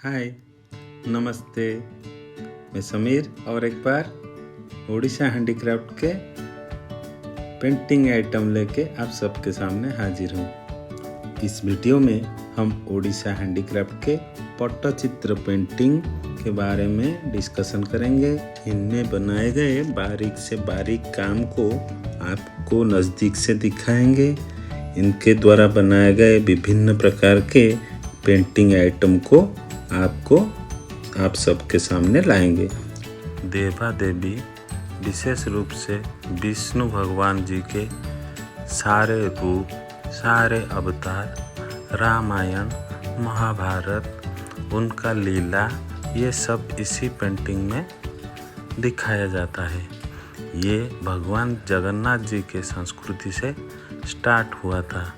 हाय, नमस्ते। मैं समीर और एक बार ओडिशा हैंडीक्राफ्ट के पेंटिंग आइटम लेके आप सबके सामने हाजिर हूँ। इस वीडियो में हम ओडिशा हैंडीक्राफ्ट के पट्टचित्र पेंटिंग के बारे में डिस्कशन करेंगे। इनमें बनाए गए बारीक से बारीक काम को आपको नज़दीक से दिखाएंगे। इनके द्वारा बनाए गए विभिन्न प्रकार के पेंटिंग आइटम को आप सबके सामने लाएंगे। देवा देवी विशेष रूप से विष्णु भगवान जी के सारे रूप, सारे अवतार, रामायण, महाभारत, उनका लीला, ये सब इसी पेंटिंग में दिखाया जाता है। ये भगवान जगन्नाथ जी के संस्कृति से स्टार्ट हुआ था।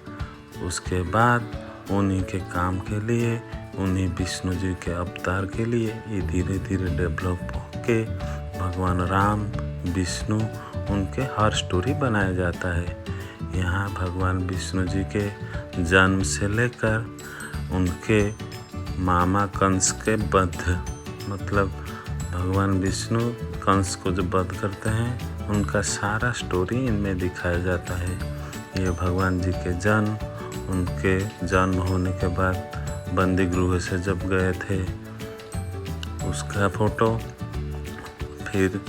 उसके बाद उन्हीं के काम के लिए, उन्हीं विष्णु जी के अवतार के लिए ये धीरे धीरे डेवलप होके भगवान राम, विष्णु, उनके हर स्टोरी बनाया जाता है। यहाँ भगवान विष्णु जी के जन्म से लेकर उनके मामा कंस के वध, मतलब भगवान विष्णु कंस को जो वध करते हैं, उनका सारा स्टोरी इनमें दिखाया जाता है। ये भगवान जी के जन्म, उनके जन्म होने के बाद बंदी गृह से जब गए थे उसका फोटो, फिर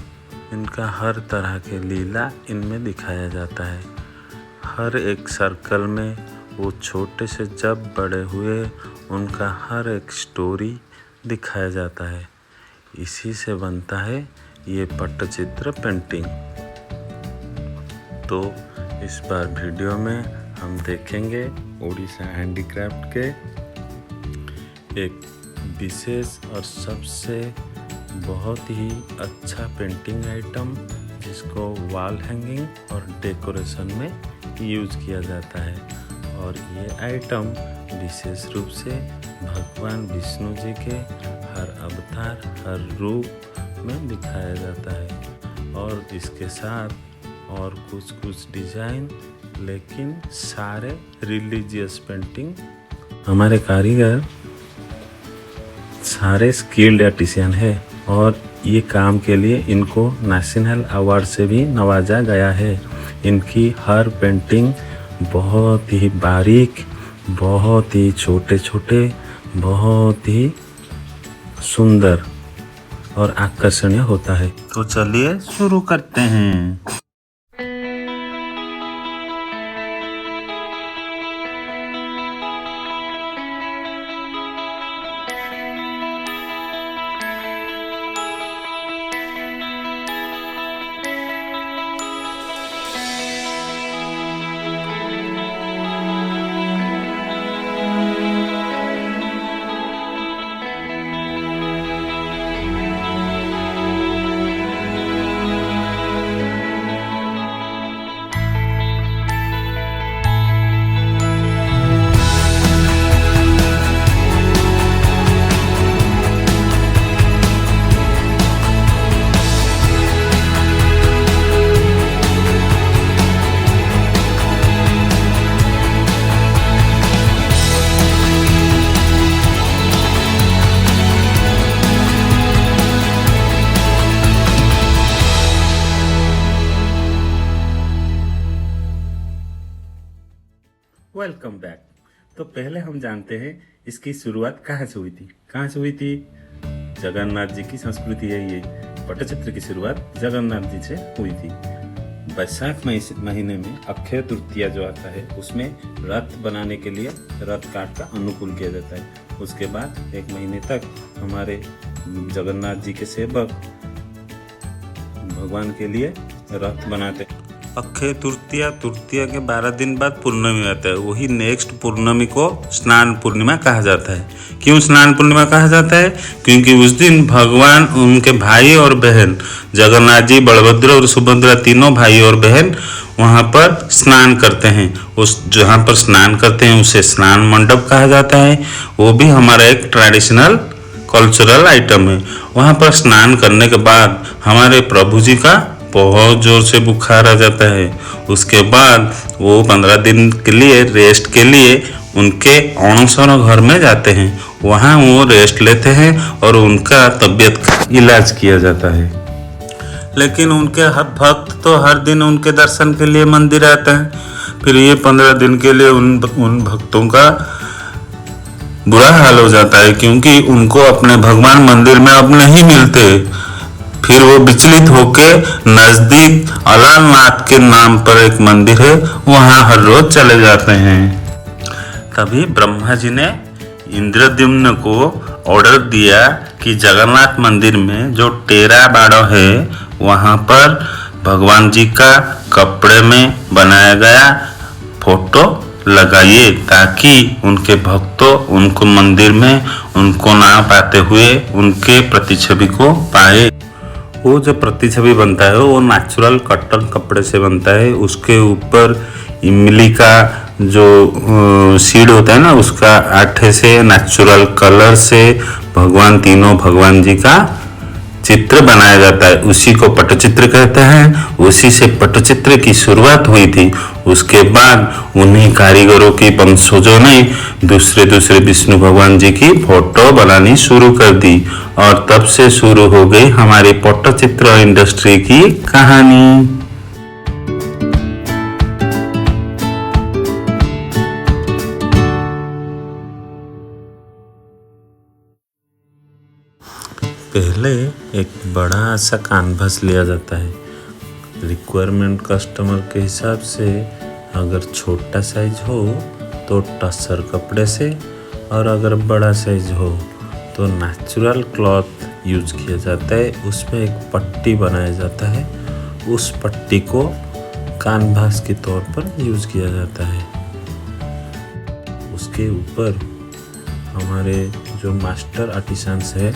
इनका हर तरह के लीला इनमें दिखाया जाता है। हर एक सर्कल में वो छोटे से जब बड़े हुए, उनका हर एक स्टोरी दिखाया जाता है। इसी से बनता है ये पट्टचित्र पेंटिंग। तो इस बार वीडियो में हम देखेंगे ओडिशा हैंडीक्राफ्ट के एक विशेष और सबसे बहुत ही अच्छा पेंटिंग आइटम, जिसको वॉल हैंगिंग और डेकोरेशन में यूज किया जाता है। और ये आइटम विशेष रूप से भगवान विष्णु जी के हर अवतार, हर रूप में दिखाया जाता है। और इसके साथ और कुछ डिजाइन, लेकिन सारे रिलीजियस पेंटिंग। हमारे कारीगर सारे स्किल्ड आर्टिशियन है और ये काम के लिए इनको नेशनल अवार्ड से भी नवाजा गया है। इनकी हर पेंटिंग बहुत ही बारीक, बहुत ही छोटे छोटे, बहुत ही सुंदर और आकर्षणीय होता है। तो चलिए शुरू करते हैं। Welcome back. तो पहले हम जानते हैं इसकी शुरुआत कहाँ से हुई थी। जगन्नाथ जी की संस्कृति है ये। पट्टचित्र की शुरुआत जगन्नाथ जी से हुई थी। वैशाख महीने में अक्षय तृतीया जो आता है, उसमें रथ बनाने के लिए रथ काट का अनुकूल किया जाता है। उसके बाद एक महीने तक हमारे जगन्नाथ जी के सेवक भगवान के लिए रथ बनाते हैं। अक्षय तृतीया के 12 दिन बाद पूर्णिमा आता है। वही नेक्स्ट पूर्णिमा को स्नान पूर्णिमा कहा जाता है। क्यों स्नान पूर्णिमा कहा जाता है? क्योंकि उस दिन भगवान, उनके भाई और बहन, जगन्नाथ जी, बलभद्र और सुभद्रा, तीनों भाई और बहन वहाँ पर स्नान करते हैं। उस जहाँ पर स्नान करते हैं उसे स्नान मंडप कहा जाता है। वो भी हमारा एक ट्रेडिशनल कल्चरल आइटम है। वहाँ पर स्नान करने के बाद हमारे प्रभु जी का बहुत जोर से बुखार आ जाता है। उसके बाद वो 15 दिन के लिए रेस्ट के लिए उनके अणसर घर में जाते हैं। वहाँ वो रेस्ट लेते हैं और उनका तबीयत का इलाज किया जाता है। लेकिन उनके हर भक्त तो हर दिन उनके दर्शन के लिए मंदिर आते हैं। फिर ये 15 दिन के लिए उन भक्तों का बुरा हाल हो जाता है, क्योंकि उनको अपने भगवान मंदिर में अब नहीं मिलते। फिर वो विचलित होके नजदीक अलालनाथ के नाम पर एक मंदिर है, वहाँ हर रोज चले जाते हैं। तभी ब्रह्मा जी ने इंद्रद्युम्न को ऑर्डर दिया कि जगन्नाथ मंदिर में जो टेरा बाड़ो है वहाँ पर भगवान जी का कपड़े में बनाया गया फोटो लगाइए, ताकि उनके भक्तों उनको मंदिर में उनको ना पाते हुए उनके प्रतिछवि को पाए। वो जो प्रतिछवि बनता है वो नेचुरल कॉटन कपड़े से बनता है। उसके ऊपर इमली का जो सीड होता है ना, उसका आठे से नेचुरल कलर से तीनों भगवान जी का चित्र बनाया जाता है। उसी को पटचित्र कहते हैं। उसी से पटचित्र की शुरुआत हुई थी। उसके बाद उन्हीं कारीगरों की वंशजों ने दूसरे विष्णु भगवान जी की फोटो बनानी शुरू कर दी, और तब से शुरू हो गई हमारी पट्टचित्र इंडस्ट्री की कहानी। पहले एक बड़ा सा कैनवास लिया जाता है, रिक्वायरमेंट कस्टमर के हिसाब से। अगर छोटा साइज हो तो टसर कपड़े से, और अगर बड़ा साइज हो तो नेचुरल क्लॉथ यूज किया जाता है। उसमें एक पट्टी बनाया जाता है, उस पट्टी को कैनवास के तौर पर यूज किया जाता है। उसके ऊपर हमारे जो मास्टर आर्टिसंस है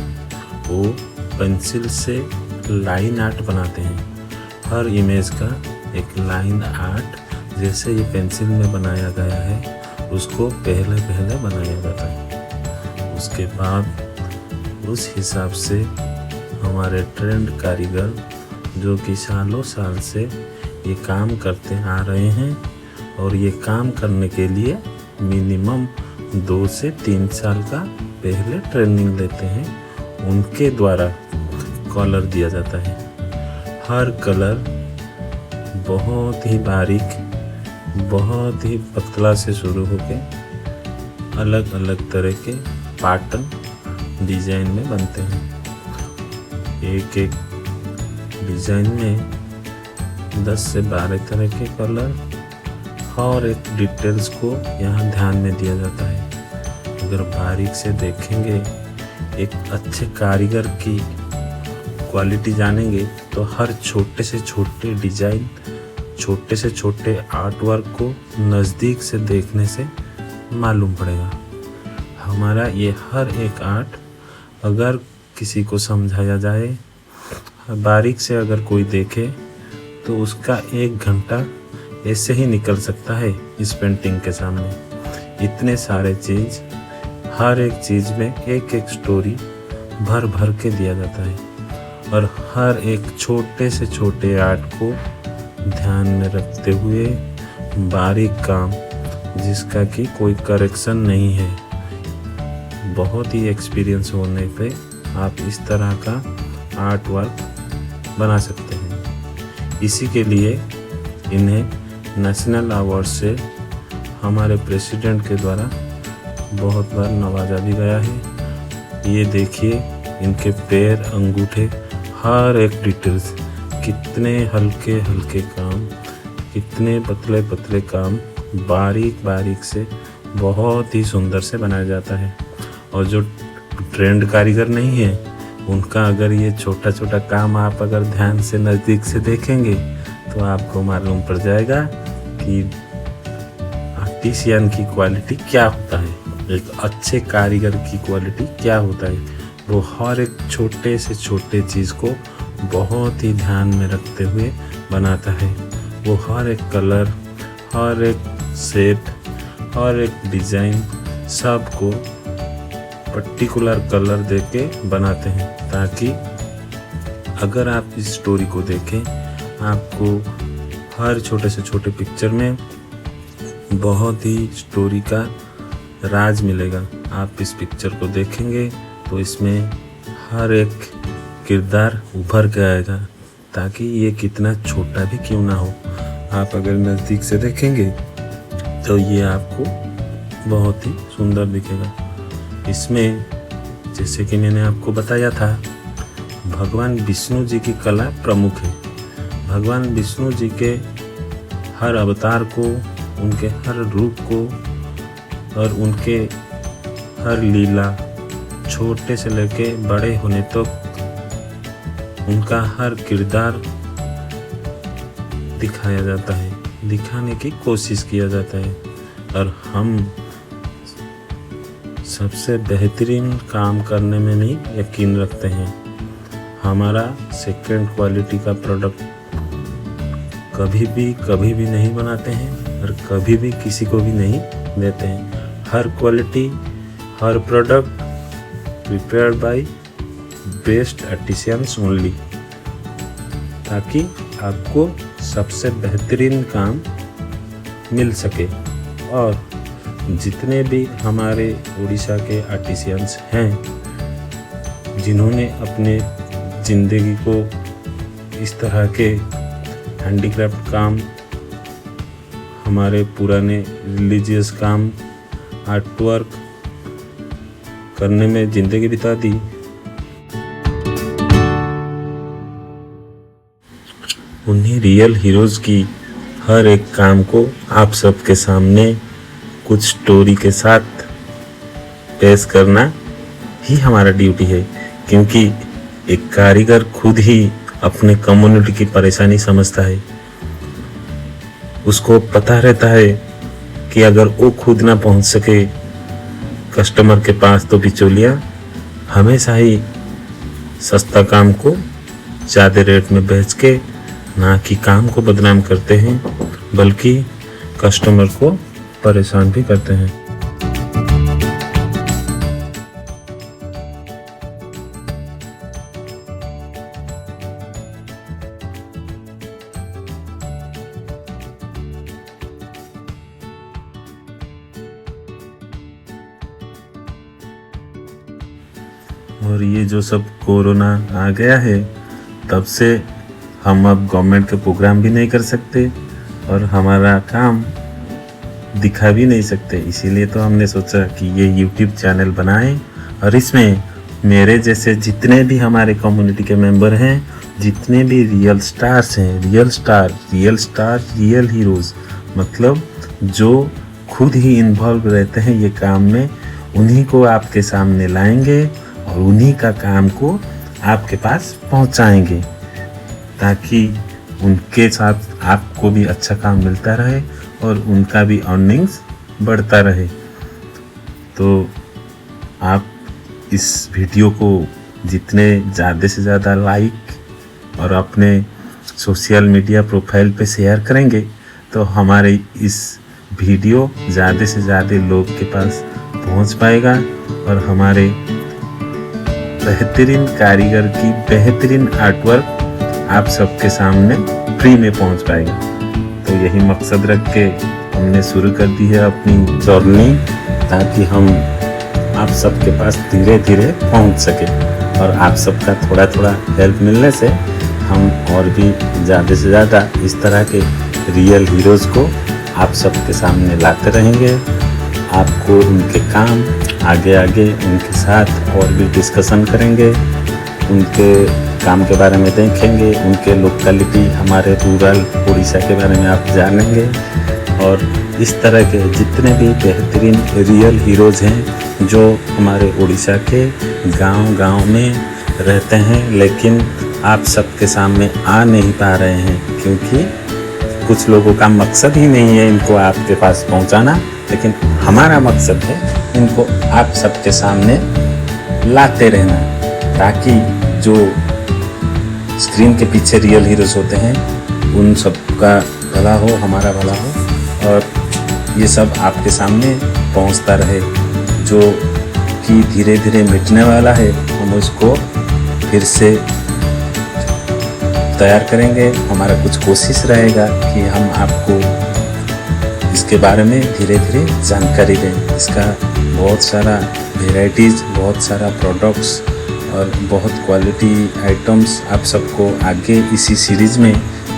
वो पेंसिल से लाइन आर्ट बनाते हैं। हर इमेज का एक लाइन आर्ट जैसे ये पेंसिल में बनाया गया है उसको पहले बनाया जाता है। उसके बाद उस हिसाब से हमारे ट्रेंड कारीगर जो कि सालों साल से ये काम करते आ रहे हैं, और ये काम करने के लिए मिनिमम 2 से 3 साल का पहले ट्रेनिंग लेते हैं। उनके द्वारा कलर दिया जाता है। हर कलर बहुत ही बारीक, बहुत ही पतला से शुरू होके अलग अलग तरह के पैटर्न डिजाइन में बनते हैं। एक एक डिजाइन में 10 से 12 तरह के कलर और एक डिटेल्स को यहाँ ध्यान में दिया जाता है। अगर बारीक से देखेंगे, एक अच्छे कारीगर की क्वालिटी जानेंगे तो हर छोटे से छोटे डिजाइन, छोटे से छोटे आर्ट वर्क को नज़दीक से देखने से मालूम पड़ेगा। हमारा ये हर एक आर्ट अगर किसी को समझाया जाए, बारीक से अगर कोई देखे तो उसका 1 घंटा ऐसे ही निकल सकता है इस पेंटिंग के सामने। इतने सारे चीज़, हर एक चीज़ में एक एक स्टोरी भर के दिया जाता है, और हर एक छोटे से छोटे आर्ट को ध्यान में रखते हुए बारीक काम, जिसका कि कोई करेक्शन नहीं है। बहुत ही एक्सपीरियंस होने पे आप इस तरह का आर्ट वर्क बना सकते हैं। इसी के लिए इन्हें नेशनल अवार्ड से हमारे प्रेसिडेंट के द्वारा बहुत बार नवाजा भी गया है। ये देखिए, इनके पैर, अंगूठे, हर एक डिटेल्स, कितने हल्के हल्के काम, कितने पतले पतले काम बारीक से बहुत ही सुंदर से बनाया जाता है। और जो ट्रेंड कारीगर नहीं है, उनका अगर ये छोटा छोटा काम आप अगर ध्यान से नज़दीक से देखेंगे तो आपको मालूम पड़ जाएगा कि आर्टिसियन की क्वालिटी क्या होता है, एक अच्छे कारीगर की क्वालिटी क्या होता है। वो हर एक छोटे से छोटे चीज़ को बहुत ही ध्यान में रखते हुए बनाता है। वो हर एक कलर, हर एक सेट, हर एक डिज़ाइन, सबको पर्टिकुलर कलर देके बनाते हैं, ताकि अगर आप इस स्टोरी को देखें, आपको हर छोटे से छोटे पिक्चर में बहुत ही स्टोरी का राज मिलेगा। आप इस पिक्चर को देखेंगे तो इसमें हर एक किरदार उभर के आएगा, ताकि ये कितना छोटा भी क्यों ना हो, आप अगर नज़दीक से देखेंगे तो ये आपको बहुत ही सुंदर दिखेगा। इसमें जैसे कि मैंने आपको बताया था, भगवान विष्णु जी की कला प्रमुख है। भगवान विष्णु जी के हर अवतार को, उनके हर रूप को और उनके हर लीला, छोटे से लेके बड़े होने तक उनका हर किरदार दिखाया जाता है, दिखाने की कोशिश किया जाता है। और हम सबसे बेहतरीन काम करने में नहीं यकीन रखते हैं। हमारा सेकंड क्वालिटी का प्रोडक्ट कभी भी नहीं बनाते हैं और कभी भी किसी को भी नहीं देते हैं। हर क्वालिटी, हर product prepared by best artisans only, ताकि आपको सबसे बेहतरीन काम मिल सके। और जितने भी हमारे उड़ीसा के आर्टिसियंस हैं, जिन्होंने अपने ज़िंदगी को इस तरह के हैंडीक्राफ्ट काम, हमारे पुराने रिलीजियस काम, आर्ट वर्क करने में ज़िंदगी बिता दी, उन्हीं रियल हीरोज़ की हर एक काम को आप सबके सामने कुछ स्टोरी के साथ पेश करना ही हमारा ड्यूटी है। क्योंकि एक कारीगर खुद ही अपने कम्युनिटी की परेशानी समझता है। उसको पता रहता है कि अगर वो खुद ना पहुंच सके कस्टमर के पास, तो बिचौलिया हमेशा ही सस्ता काम को ज़्यादा रेट में बेच के ना कि काम को बदनाम करते हैं, बल्कि कस्टमर को परेशान भी करते हैं। और ये जो सब कोरोना आ गया है, तब से हम अब गवर्नमेंट के प्रोग्राम भी नहीं कर सकते और हमारा काम दिखा भी नहीं सकते। इसीलिए तो हमने सोचा कि ये YouTube चैनल बनाएं और इसमें मेरे जैसे जितने भी हमारे कम्युनिटी के मेंबर हैं, जितने भी रियल स्टार्स हैं, रियल हीरोज़, मतलब जो खुद ही इन्वॉल्व रहते हैं ये काम में, उन्हीं को आपके सामने लाएंगे और उन्हीं का काम को आपके पास पहुंचाएंगे, ताकि उनके साथ आपको भी अच्छा काम मिलता रहे और उनका भी अर्निंग्स बढ़ता रहे। तो आप इस वीडियो को जितने ज़्यादा से ज़्यादा लाइक और अपने सोशल मीडिया प्रोफाइल पे शेयर करेंगे, तो हमारे इस वीडियो ज़्यादा से ज़्यादा लोग के पास पहुंच पाएगा और हमारे बेहतरीन कारीगर की बेहतरीन आर्टवर्क आप सबके सामने फ्री में पहुंच पाएगा। तो यही मकसद रख के हमने शुरू कर दी है अपनी जर्नी, ताकि हम आप सबके पास धीरे धीरे पहुंच सके। और आप सबका थोड़ा थोड़ा हेल्प मिलने से हम और भी ज़्यादा से ज़्यादा इस तरह के रियल हीरोज़ को आप सबके सामने लाते रहेंगे। आपको उनके काम आगे उनके साथ और भी डिस्कशन करेंगे, उनके काम के बारे में देखेंगे, उनके लोकेलिटी, हमारे रूरल उड़ीसा के बारे में आप जानेंगे। और इस तरह के जितने भी बेहतरीन रियल हीरोज़ हैं जो हमारे उड़ीसा के गांव में रहते हैं, लेकिन आप सबके सामने आ नहीं पा रहे हैं, क्योंकि कुछ लोगों का मकसद ही नहीं है इनको आपके पास पहुंचाना। लेकिन हमारा मकसद है इनको आप सबके सामने लाते रहना, ताकि जो स्क्रीन के पीछे रियल हीरोज़ होते हैं उन सबका भला हो, हमारा भला हो, और ये सब आपके सामने पहुंचता रहे। जो कि धीरे धीरे मिटने वाला है, हम उसको फिर से तैयार करेंगे। हमारा कुछ कोशिश रहेगा कि हम आपको इसके बारे में धीरे धीरे जानकारी दें। इसका बहुत सारा वेराइटीज़, बहुत सारा प्रोडक्ट्स और बहुत क्वालिटी आइटम्स आप सबको आगे इसी सीरीज़ में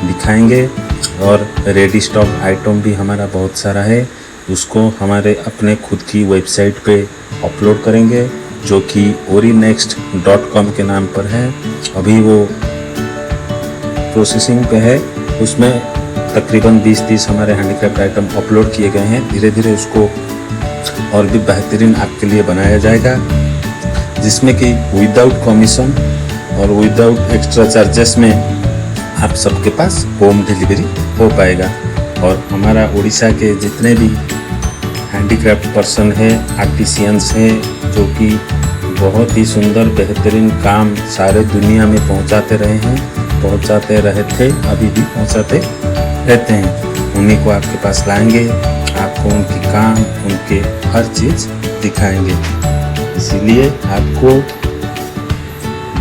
दिखाएंगे। और रेडी स्टॉक आइटम भी हमारा बहुत सारा है, उसको हमारे अपने खुद की वेबसाइट पे अपलोड करेंगे जो कि orinext.com के नाम पर है। अभी वो प्रोसेसिंग पे है, उसमें तकरीबन 20-30 हमारे हैंडीक्राफ्ट आइटम अपलोड किए गए हैं। धीरे धीरे उसको और भी बेहतरीन आपके लिए बनाया जाएगा, जिसमें कि विदाउट कमीशन और विदाउट एक्स्ट्रा चार्जेस में आप सबके पास होम डिलीवरी हो पाएगा। और हमारा उड़ीसा के जितने भी हैंडीक्राफ्ट पर्सन है, आर्टिसियंस हैं, जो कि बहुत ही सुंदर बेहतरीन काम सारे दुनिया में पहुंचाते रहे हैं, पहुंचाते रहे थे, अभी भी पहुंचाते रहते हैं, उन्हीं को आपके पास लाएंगे, आपको उनकी काम, उनके हर चीज़ दिखाएंगे। इसीलिए आपको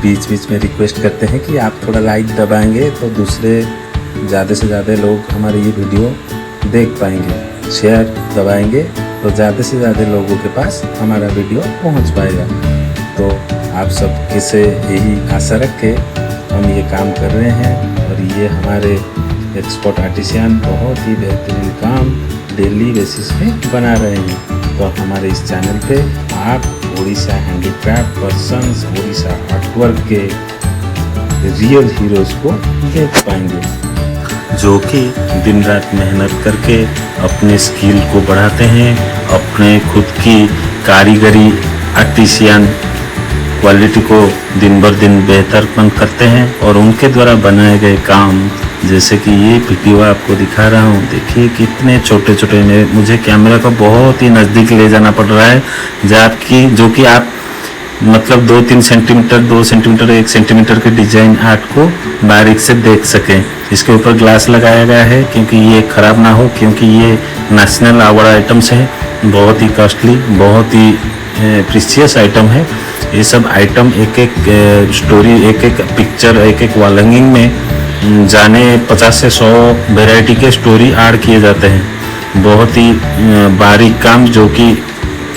बीच बीच में रिक्वेस्ट करते हैं कि आप थोड़ा लाइक दबाएंगे तो दूसरे ज़्यादा से ज़्यादा लोग हमारे ये वीडियो देख पाएंगे। शेयर दबाएंगे तो ज़्यादा से ज़्यादा लोगों के पास हमारा वीडियो पहुंच पाएगा। तो आप सब से यही आशा रख के हम ये काम कर रहे हैं। और ये हमारे एक्सपर्ट आर्टिसियन बहुत ही बेहतरीन काम डेली बेसिस पे बना रहे हैं। तो हमारे इस चैनल पे आप Orissa handicraft persons, Orissa artwork के रियल हीरोज़ को देख पाएंगे, जो कि दिन रात मेहनत करके अपने स्किल को बढ़ाते हैं, अपने खुद की कारीगरी आर्टिसियन क्वालिटी को दिन भर दिन बेहतरपन करते हैं। और उनके द्वारा बनाए गए काम, जैसे कि ये वीडियो आपको दिखा रहा हूँ, देखिए कितने छोटे छोटे, मुझे कैमरा को बहुत ही नज़दीक ले जाना पड़ रहा है जो कि आप मतलब 2-3 सेंटीमीटर, 2 सेंटीमीटर, 1 सेंटीमीटर के डिजाइन आर्ट को बारीक से देख सकें। इसके ऊपर ग्लास लगाया गया है क्योंकि ये ख़राब ना हो, क्योंकि ये नेशनल अवार्ड आइटम्स है, बहुत ही कॉस्टली, बहुत ही प्रीशियस आइटम है। ये सब आइटम एक एक स्टोरी, एक एक पिक्चर, एक एक वॉल हैंगिंग में जाने 50 से 100 वेराइटी के स्टोरी ऐड किए जाते हैं। बहुत ही बारीक काम, जो कि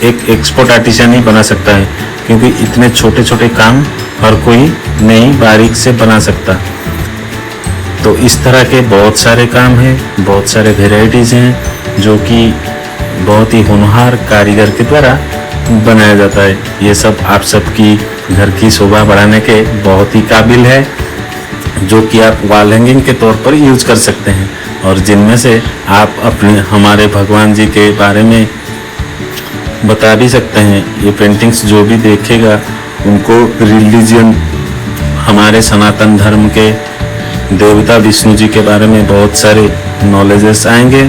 एक एक्सपर्ट आर्टिसियन ही बना सकता है, क्योंकि इतने छोटे छोटे काम हर कोई नहीं बारीक से बना सकता। तो इस तरह के बहुत सारे काम हैं, बहुत सारे वेराइटीज़ हैं, जो कि बहुत ही होनहार कारीगर के द्वारा बनाया जाता है। ये सब आप सबकी घर की शोभा बढ़ाने के बहुत ही काबिल है, जो कि आप वॉल हैंगिंग के तौर पर यूज कर सकते हैं। और जिनमें से आप अपने हमारे भगवान जी के बारे में बता भी सकते हैं। ये पेंटिंग्स जो भी देखेगा उनको रिलीजन, हमारे सनातन धर्म के देवता विष्णु जी के बारे में बहुत सारे नॉलेजेस आएंगे।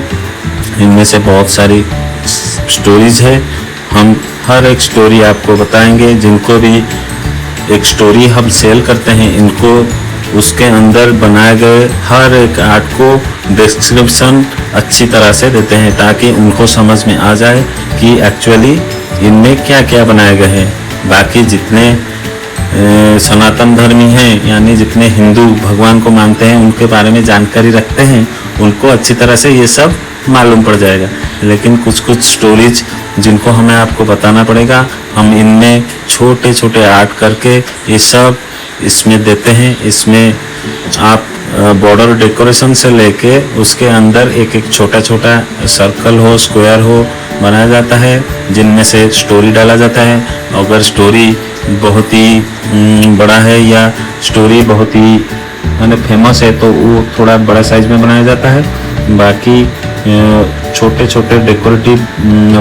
इनमें से बहुत सारी स्टोरीज है, हम हर एक स्टोरी आपको बताएंगे। जिनको भी एक स्टोरी हम सेल करते हैं, इनको उसके अंदर बनाए गए हर एक आर्ट को डिस्क्रिप्शन अच्छी तरह से देते हैं, ताकि उनको समझ में आ जाए कि एक्चुअली इनमें क्या क्या बनाए गए हैं। बाकी जितने सनातन धर्मी हैं, यानी जितने हिंदू भगवान को मानते हैं, उनके बारे में जानकारी रखते हैं, उनको अच्छी तरह से ये सब मालूम पड़ जाएगा। लेकिन कुछ कुछ स्टोरीज जिनको हमें आपको बताना पड़ेगा, हम इनमें छोटे छोटे आर्ट करके ये सब इसमें देते हैं। इसमें आप बॉर्डर डेकोरेशन से लेके उसके अंदर एक एक छोटा छोटा सर्कल हो, स्क्वायर हो बनाया जाता है, जिनमें से स्टोरी डाला जाता है। अगर स्टोरी बहुत ही बड़ा है या स्टोरी बहुत ही माने फेमस है, तो वो थोड़ा बड़ा साइज में बनाया जाता है। बाकी छोटे छोटे डेकोरेटिव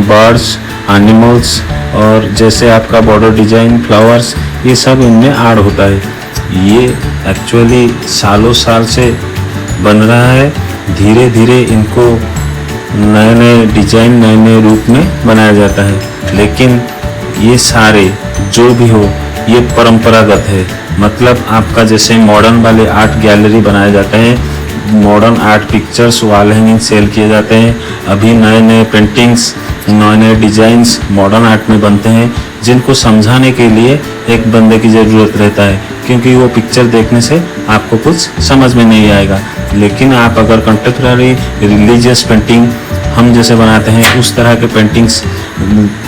बर्ड्स, एनिमल्स और जैसे आपका बॉर्डर डिजाइन, फ्लावर्स, ये सब इनमें ऐड होता है। ये एक्चुअली सालों साल से बन रहा है। धीरे धीरे इनको नए नए डिजाइन, नए नए रूप में बनाया जाता है। लेकिन ये सारे जो भी हो, ये परंपरागत है। मतलब आपका जैसे मॉडर्न वाले आर्ट गैलरी बनाए जाते हैं, modern art pictures, wall hanging sale किए जाते हैं। अभी नए नए पेंटिंग्स, नए नए डिजाइंस मॉडर्न आर्ट में बनते हैं, जिनको समझाने के लिए एक बंदे की ज़रूरत रहता है, क्योंकि वो पिक्चर देखने से आपको कुछ समझ में नहीं आएगा। लेकिन आप अगर कंटेम्प्रेरी रिलीजियस पेंटिंग हम जैसे बनाते हैं, उस तरह के पेंटिंग्स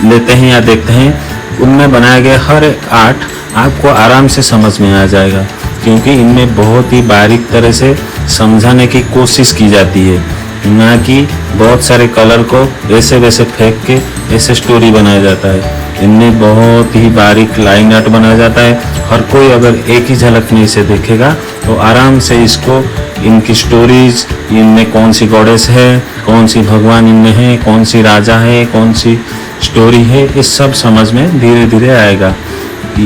लेते हैं या देखते हैं, उनमें बनाए गए हर एक आर्ट आपको आराम से समझ में आ जाएगा, क्योंकि इनमें बहुत ही बारीक तरह से समझाने की कोशिश की जाती है, ना कि बहुत सारे कलर को ऐसे वैसे फेंक के ऐसे स्टोरी बनाया जाता है। इनमें बहुत ही बारीक लाइन आर्ट बनाया जाता है। हर कोई अगर एक ही झलक में इसे देखेगा तो आराम से इसको, इनकी स्टोरीज, इनमें कौन सी गॉडेस है, कौन सी भगवान इनमें है, कौन सी राजा है, कौन सी स्टोरी है, ये सब समझ में धीरे धीरे आएगा।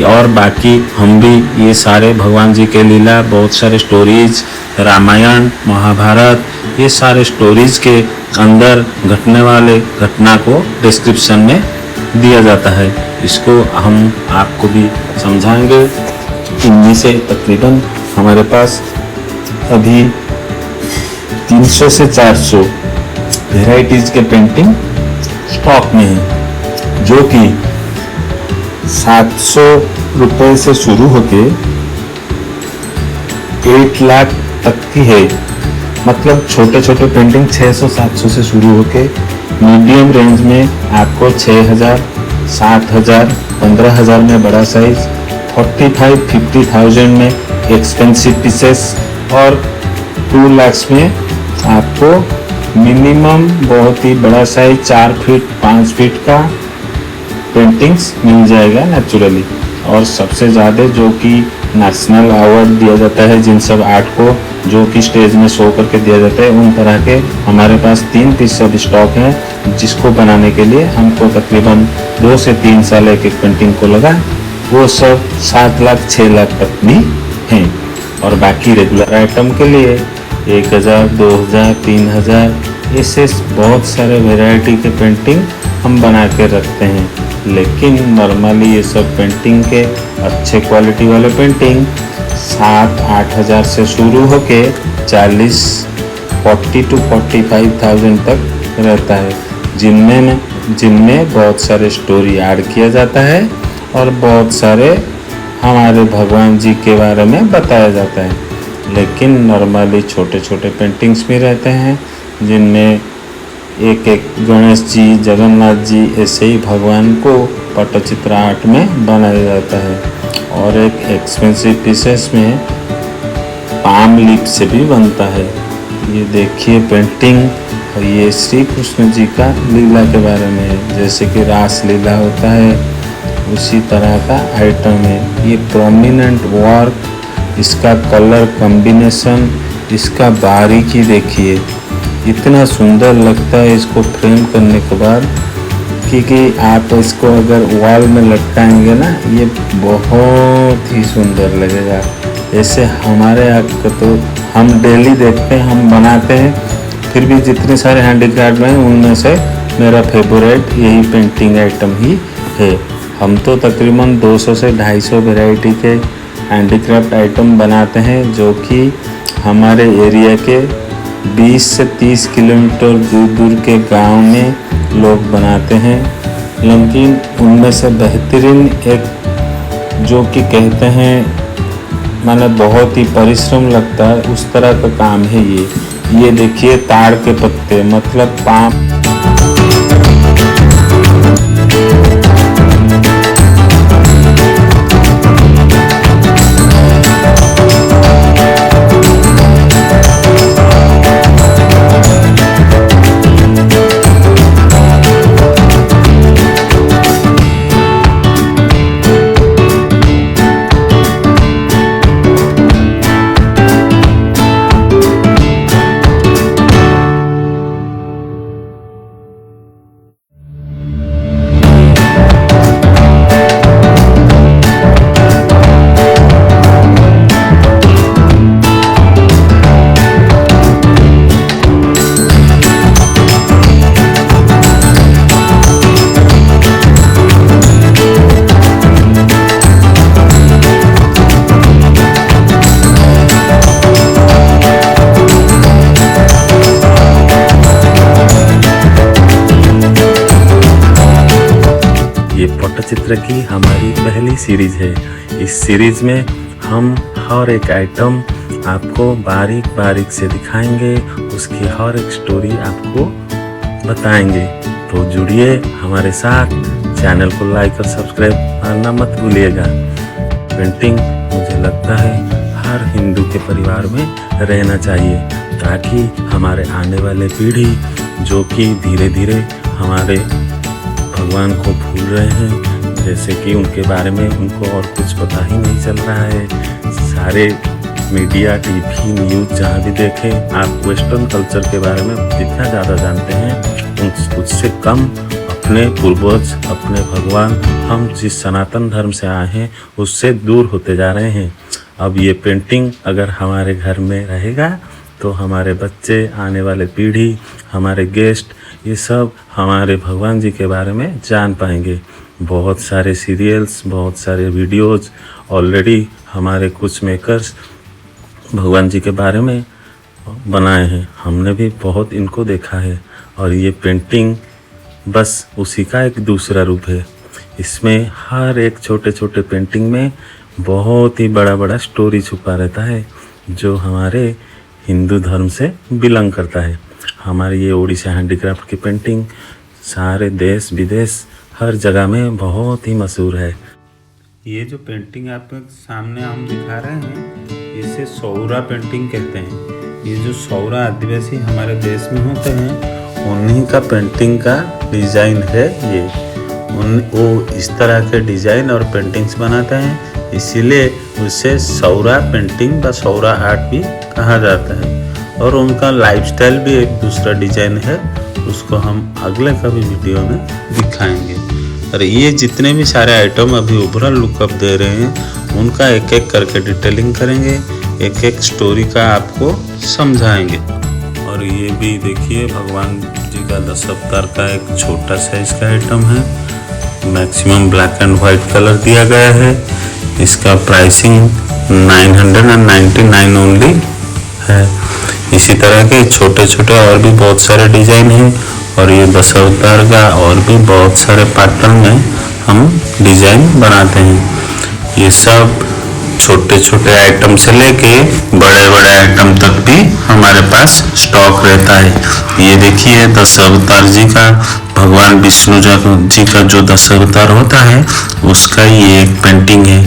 और बाकी हम भी ये सारे भगवान जी के लीला, बहुत सारे स्टोरीज, रामायण, महाभारत, ये सारे स्टोरीज के अंदर घटने वाले घटना को डिस्क्रिप्शन में दिया जाता है। इसको हम आपको भी समझाएंगे। इनमें से तकरीबन हमारे पास अभी 300 से 400 वेराइटीज के पेंटिंग स्टॉक में है, जो कि 700 रुपए से शुरू होके 8 लाख तक की है। मतलब छोटे छोटे पेंटिंग 600-700 से शुरू होके मीडियम रेंज में आपको 6000, 7000, 15000 में बड़ा साइज, 45-50,000 में एक्सपेंसिव पीसेस और 2 लाख में आपको मिनिमम बहुत ही बड़ा साइज 4 फीट 5 फीट का पेंटिंग्स मिल जाएगा नेचुरली। और सबसे ज़्यादा जो कि नेशनल अवार्ड दिया जाता है जिन सब आर्ट को, जो कि स्टेज में शो करके दिया जाता है, उन तरह के हमारे पास 3 पीस सब स्टॉक हैं, जिसको बनाने के लिए हमको तकरीबन 2 से 3 साल एक पेंटिंग को लगा। वो सब 7 लाख 6 लाख तक भी हैं। और बाकी रेगुलर आइटम के लिए 1000, 2000, 3000 ऐसे बहुत सारे वेराइटी के पेंटिंग हम बना के रखते हैं। लेकिन नॉर्मली ये सब पेंटिंग के अच्छे क्वालिटी वाले पेंटिंग 7-8 हज़ार से शुरू होके 40 to 45,000 तक रहता है, जिनमें बहुत सारे स्टोरी ऐड किया जाता है और बहुत सारे हमारे भगवान जी के बारे में बताया जाता है। लेकिन नॉर्मली छोटे छोटे पेंटिंग्स भी रहते हैं, जिनमें एक गणेश जी, जगन्नाथ जी, ऐसे ही भगवान को पटचित्र आर्ट में बनाया जाता है। और एक एक्सपेंसिव पीसेस में पाम लीफ से भी बनता है। ये देखिए पेंटिंग, ये श्री कृष्ण जी का लीला के बारे में है, जैसे कि रास लीला होता है उसी तरह का आइटम है। ये प्रोमिनेंट वर्क, इसका कलर कॉम्बिनेशन, इसका बारीकी देखिए, इतना सुंदर लगता है इसको फ्रेम करने के बाद, क्योंकि आप इसको अगर वॉल में लटकाएंगे ना, ये बहुत ही सुंदर लगेगा। ऐसे हमारे आपको तो हम डेली देखते हैं, हम बनाते हैं, फिर भी जितने सारे हैंडीक्राफ्ट में उनमें से मेरा फेवरेट यही पेंटिंग आइटम ही है। हम तो तकरीबन 200 से 250 वैरायटी के हैंडीक्राफ्ट आइटम बनाते हैं, जो कि हमारे एरिया के 20 से 30 किलोमीटर दूर के गांव में लोग बनाते हैं। लेकिन उनमें से बेहतरीन एक जो कि कहते हैं माने बहुत ही परिश्रम लगता है, उस तरह का काम है ये देखिए ताड़ के पत्ते, मतलब पाम। पटचित्र की हमारी पहली सीरीज है। इस सीरीज में हम हर एक आइटम आपको बारीक बारीक से दिखाएंगे, उसकी हर एक स्टोरी आपको बताएंगे। तो जुड़िए हमारे साथ, चैनल को लाइक और सब्सक्राइब करना मत भूलिएगा। पेंटिंग मुझे लगता है हर हिंदू के परिवार में रहना चाहिए, ताकि हमारे आने वाले पीढ़ी जो कि धीरे धीरे हमारे भगवान को भूल रहे हैं, जैसे कि उनके बारे में उनको और कुछ पता ही नहीं चल रहा है। सारे मीडिया, टीवी, न्यूज़ जहाँ भी देखें, आप वेस्टर्न कल्चर के बारे में जितना ज़्यादा जानते हैं उससे कम अपने पूर्वज, अपने भगवान, हम जिस सनातन धर्म से आए हैं उससे दूर होते जा रहे हैं। अब ये पेंटिंग अगर हमारे घर में रहेगा तो हमारे बच्चे, आने वाले पीढ़ी, हमारे गेस्ट, ये सब हमारे भगवान जी के बारे में जान पाएंगे। बहुत सारे सीरियल्स, बहुत सारे वीडियोज़ ऑलरेडी हमारे कुछ मेकर्स भगवान जी के बारे में बनाए हैं, हमने भी बहुत इनको देखा है। और ये पेंटिंग बस उसी का एक दूसरा रूप है। इसमें हर एक छोटे छोटे पेंटिंग में बहुत ही बड़ा बड़ा स्टोरी छुपा रहता है, जो हमारे हिंदू धर्म से बिलोंग करता है। हमारी ये ओडिशा हैंडीक्राफ्ट की पेंटिंग सारे देश विदेश हर जगह में बहुत ही मशहूर है। ये जो पेंटिंग आपके सामने हम दिखा रहे हैं, इसे सौरा पेंटिंग कहते हैं। ये जो सौरा आदिवासी हमारे देश में होते हैं, उन्हीं का पेंटिंग का डिज़ाइन है ये। वो इस तरह के डिज़ाइन और पेंटिंग्स बनाते हैं, इसीलिए उसे सौरा पेंटिंग व सौरा आर्ट भी कहा जाता है। और उनका लाइफस्टाइल भी एक दूसरा डिज़ाइन है, उसको हम अगले कभी वीडियो में दिखाएंगे। और ये जितने भी सारे आइटम अभी ओवरऑल लुकअप दे रहे हैं, उनका एक एक करके डिटेलिंग करेंगे, एक एक स्टोरी का आपको समझाएंगे। और ये भी देखिए भगवान जी का 10 अवतार का एक छोटा साइज का आइटम है। Maximum black and white colour दिया गया है। इसका प्राइसिंग 999 ओनली है। इसी तरह के छोटे छोटे और भी बहुत सारे डिजाइन हैं, और ये 10 अवतार का और भी बहुत सारे पैटर्न में हम डिजाइन बनाते हैं। ये सब छोटे छोटे आइटम से लेके बड़े बड़े आइटम तक भी हमारे पास स्टॉक रहता है। ये देखिए 10 अवतार जी का, भगवान विष्णु जी का जो 10 अवतार होता है उसका ये एक पेंटिंग है।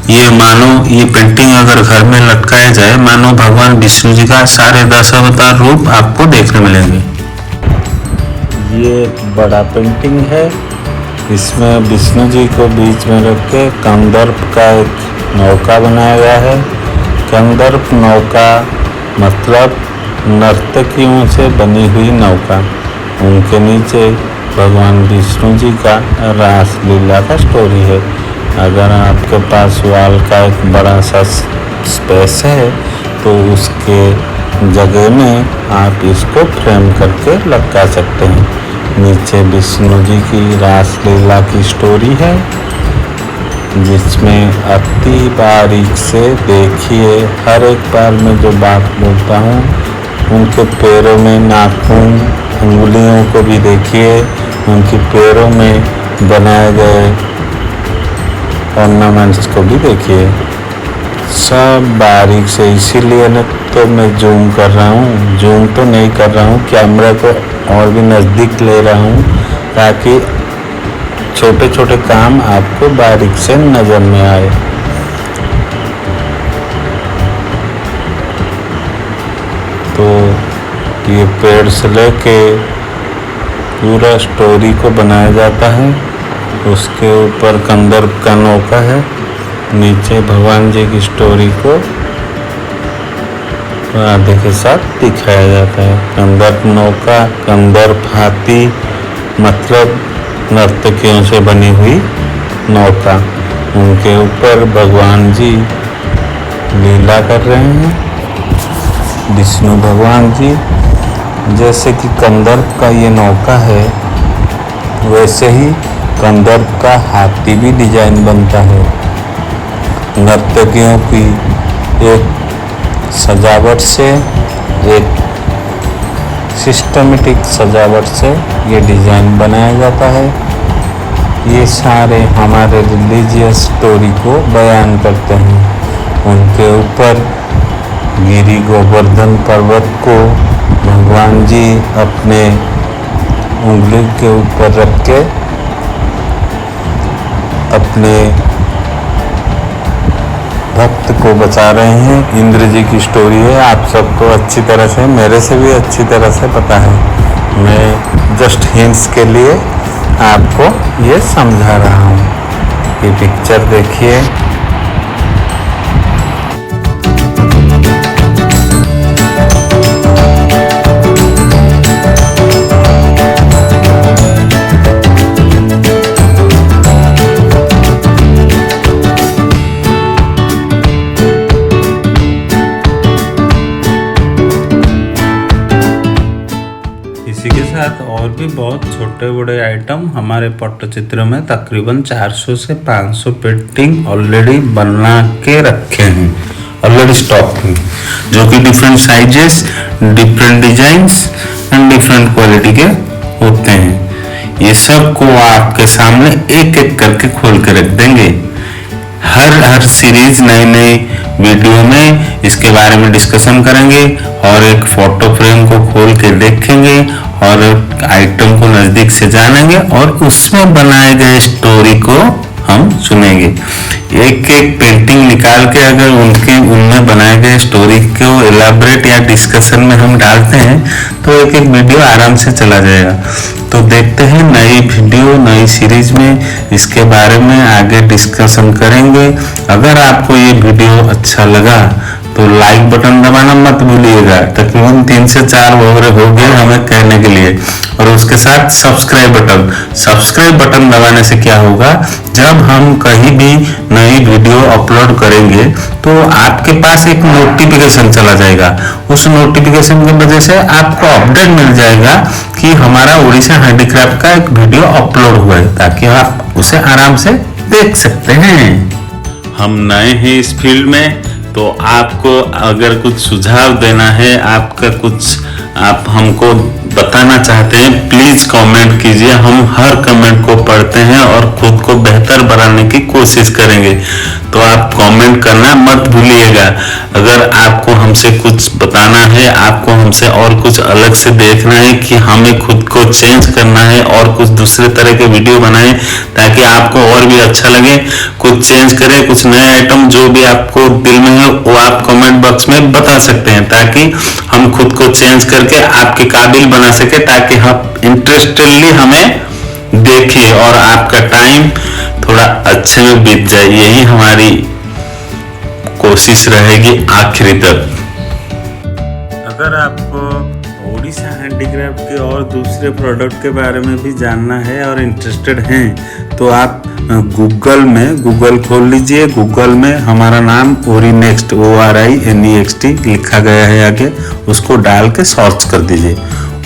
ये मानो ये पेंटिंग अगर घर में लटकाया जाए, मानो भगवान विष्णु जी का सारे 10 अवतार रूप आपको देखने मिलेंगे। ये बड़ा पेंटिंग है, इसमें विष्णु जी को बीच में रख के कंदर्प का एक नौका बनाया गया है। कंदर्प नौका मतलब नर्तकियों से बनी हुई नौका। उनके नीचे भगवान विष्णु जी का रास लीला का स्टोरी है। अगर आपके पास वॉल का एक बड़ा सा स्पेस है तो उसके जगह में आप इसको फ्रेम करके लटका सकते हैं। नीचे विष्णु जी की रास लीला की स्टोरी है, जिसमें अति बारीक से देखिए। हर एक बार मैं जो बात बोलता हूँ, उनके पैरों में नाखून, उंगलियों को भी देखिए, उनके पैरों में बनाए गए ऑर्नामेंट्स को भी देखिए, सब बारीक से। इसीलिए न तो मैं जूम कर रहा हूँ, जूम तो नहीं कर रहा हूँ, कैमरा को और भी नज़दीक ले रहा हूँ, ताकि छोटे छोटे काम आपको बारीक से नज़र में आए। तो ये पेड़ से लेके पूरा स्टोरी को बनाया जाता है। उसके ऊपर कंदर्प का नौका है, नीचे भगवान जी की स्टोरी को राधे के साथ दिखाया जाता है। कंदर्प नौका, कंदर्प हाथी मतलब नर्तकियों से बनी हुई नौका। उनके ऊपर भगवान जी लीला कर रहे हैं, विष्णु भगवान जी। जैसे कि कंदर्प का ये नौका है, वैसे ही कंदर्प का हाथी भी डिजाइन बनता है। नर्तकियों की एक सजावट से, एक सिस्टमेटिक सजावट से ये डिज़ाइन बनाया जाता है। ये सारे हमारे रिलीजियस स्टोरी को बयान करते हैं। उनके ऊपर गिरि गोवर्धन पर्वत को भगवान जी अपने उंगली के ऊपर रख के अपने भक्त को बचा रहे हैं। इंद्र जी की स्टोरी है, आप सबको अच्छी तरह से, मेरे से भी अच्छी तरह से पता है। मैं जस्ट हिंट्स के लिए आपको ये समझा रहा हूँ। ये पिक्चर देखिए। इसी के साथ और भी बहुत छोटे बड़े आइटम हमारे पट्टचित्र में तकरीबन 400 से 500 पेंटिंग ऑलरेडी बना के रखे हैं, ऑलरेडी स्टॉक में, जो कि different sizes, different designs and different quality के होते हैं। ये सब को आपके सामने एक एक करके खोल के रख देंगे। हर सीरीज नई नई वीडियो में इसके बारे में डिस्कशन करेंगे और एक फोटो फ्रेम को खोल के देखेंगे और आइटम को नजदीक से जानेंगे और उसमें बनाए गए स्टोरी को हम सुनेंगे। एक एक पेंटिंग निकाल के अगर उनमें बनाए गए स्टोरी को एलाबरेट या डिस्कशन में हम डालते हैं तो एक एक वीडियो आराम से चला जाएगा। तो देखते हैं नई वीडियो, नई सीरीज में इसके बारे में आगे डिस्कशन करेंगे। अगर आपको ये वीडियो अच्छा लगा तो लाइक बटन दबाना मत भूलिएगा। तकरीबन 3 से 4 वगैरह हो गए हमें कहने के लिए। और उसके साथ सब्सक्राइब बटन दबाने से क्या होगा, जब हम कहीं भी नई वीडियो अपलोड करेंगे तो आपके पास एक नोटिफिकेशन चला जाएगा। उस नोटिफिकेशन की वजह से आपको अपडेट मिल जाएगा कि हमारा उड़ीसा हैंडीक्राफ्ट का एक वीडियो अपलोड हुआ है, ताकि आप उसे आराम से देख सकते हैं। हम नए हैं इस फील्ड में, तो आपको अगर कुछ सुझाव देना है, आपका कुछ आप हमको बताना चाहते हैं, प्लीज कमेंट कीजिए। हम हर कमेंट को पढ़ते हैं और खुद को बेहतर बनाने की कोशिश करेंगे। तो आप कमेंट करना मत भूलिएगा। अगर आपको हमसे कुछ बताना है, आपको हमसे और कुछ अलग से देखना है कि हमें खुद को चेंज करना है और कुछ दूसरे तरह के वीडियो बनाएं ताकि आपको और भी अच्छा लगे, कुछ चेंज करें, कुछ नए आइटम जो भी आपको दिल में है वो आप कमेंट बॉक्स में बता सकते हैं, ताकि हम खुद को चेंज करके आपके काबिल बना सके, ताकि आप इंटरेस्टेडली हमें देखिए और आपका टाइम थोड़ा अच्छे में बीत जाए। यही हमारी कोशिश रहेगी आखिरी तक। अगर आपको ओडिशा हैंडीक्राफ्ट के और दूसरे प्रोडक्ट के बारे में भी जानना है और इंटरेस्टेड हैं तो आप गूगल खोल लीजिए। गूगल में हमारा नाम ओरिनेक्स्ट ORINEXT लिखा गया है आगे, उसको डाल के सर्च कर दीजिए।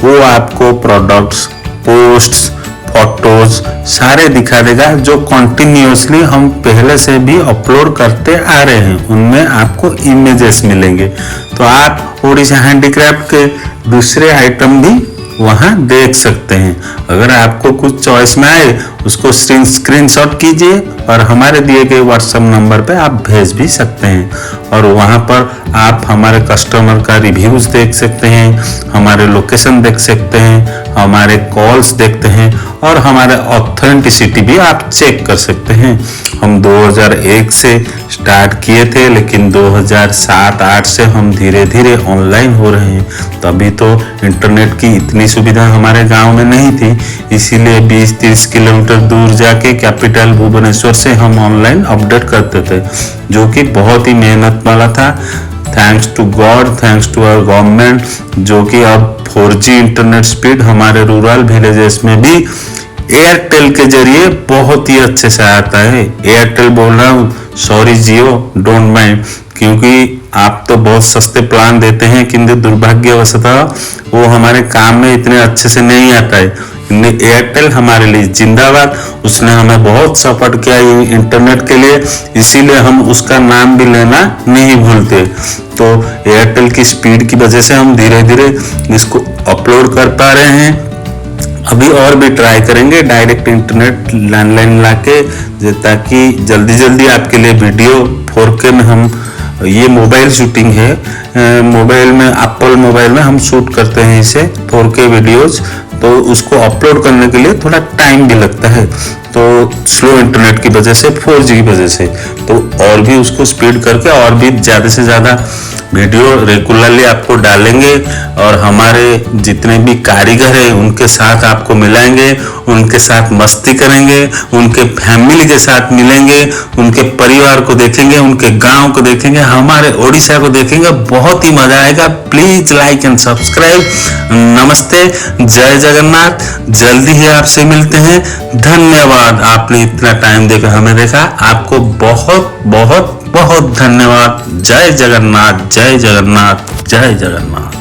वो आपको प्रोडक्ट्स, पोस्ट्स, फोटोज सारे दिखा देगा जो कंटिन्यूअसली हम पहले से भी अपलोड करते आ रहे हैं। उनमें आपको इमेजेस मिलेंगे, तो आप ओडिशा हैंडीक्राफ्ट के दूसरे आइटम भी वहां देख सकते हैं। अगर आपको कुछ चॉइस में आए उसको स्क्रीनशॉट कीजिए और हमारे दिए गए व्हाट्सएप नंबर पे आप भेज भी सकते हैं। और वहां पर आप हमारे कस्टमर का रिव्यूज देख सकते हैं, हमारे लोकेशन देख सकते हैं, हमारे कॉल्स देखते हैं और हमारे ऑथेंटिसिटी भी आप चेक कर सकते हैं। हम 2001 से स्टार्ट किए थे, लेकिन 2007-8 से हम धीरे धीरे ऑनलाइन हो रहे हैं। तभी तो इंटरनेट की इतनी सुविधा हमारे गांव में नहीं थी, इसीलिए 20-30 किलोमीटर दूर जाके कैपिटल भुवनेश्वर से हम ऑनलाइन अपडेट करते थे, जो कि बहुत ही मेहनत वाला था। Thanks to God, thanks to our government, जो कि अब 4G इंटरनेट स्पीड हमारे रूरल विलेजेस में भी एयरटेल के जरिए बहुत ही अच्छे से आता है। एयरटेल बोल रहा हूँ, सॉरी जियो, डोंट माइंड, क्योंकि आप तो बहुत सस्ते प्लान देते हैं, किंतु दुर्भाग्यवशतः वो हमारे काम में इतने अच्छे से नहीं आता है। एयरटेल हमारे लिए जिंदाबाद, उसने हमें बहुत सपोर्ट किया इंटरनेट के लिए, इसीलिए हम उसका नाम भी लेना नहीं भूलते। तो एयरटेल की स्पीड की वजह से हम धीरे धीरे इसको अपलोड कर पा रहे हैं। अभी और भी ट्राई करेंगे डायरेक्ट इंटरनेट लैंडलाइन लाके, ताकि जल्दी जल्दी आपके लिए वीडियो 4K में हम, ये मोबाइल शूटिंग है, मोबाइल में, एप्पल मोबाइल में हम शूट करते हैं इसे 4K वीडियोज, तो उसको अपलोड करने के लिए थोड़ा टाइम भी लगता है। तो स्लो इंटरनेट की वजह से, 4G की वजह से, तो और भी उसको स्पीड करके और भी ज़्यादा से ज़्यादा वीडियो रेगुलरली आपको डालेंगे। और हमारे जितने भी कारीगर हैं उनके साथ आपको मिलाएंगे, उनके साथ मस्ती करेंगे, उनके फैमिली के साथ मिलेंगे, उनके परिवार को देखेंगे, उनके गांव को देखेंगे, हमारे ओडिशा को देखेंगे। बहुत ही मजा आएगा। Please like and subscribe. नमस्ते, जय जगन्नाथ। जल्दी ही आपसे मिलते हैं। धन्यवाद, आपने इतना टाइम देकर हमें देखा। आपको बहुत बहुत बहुत धन्यवाद। जय जगन्नाथ, जय जगन्नाथ, जय जगन्नाथ।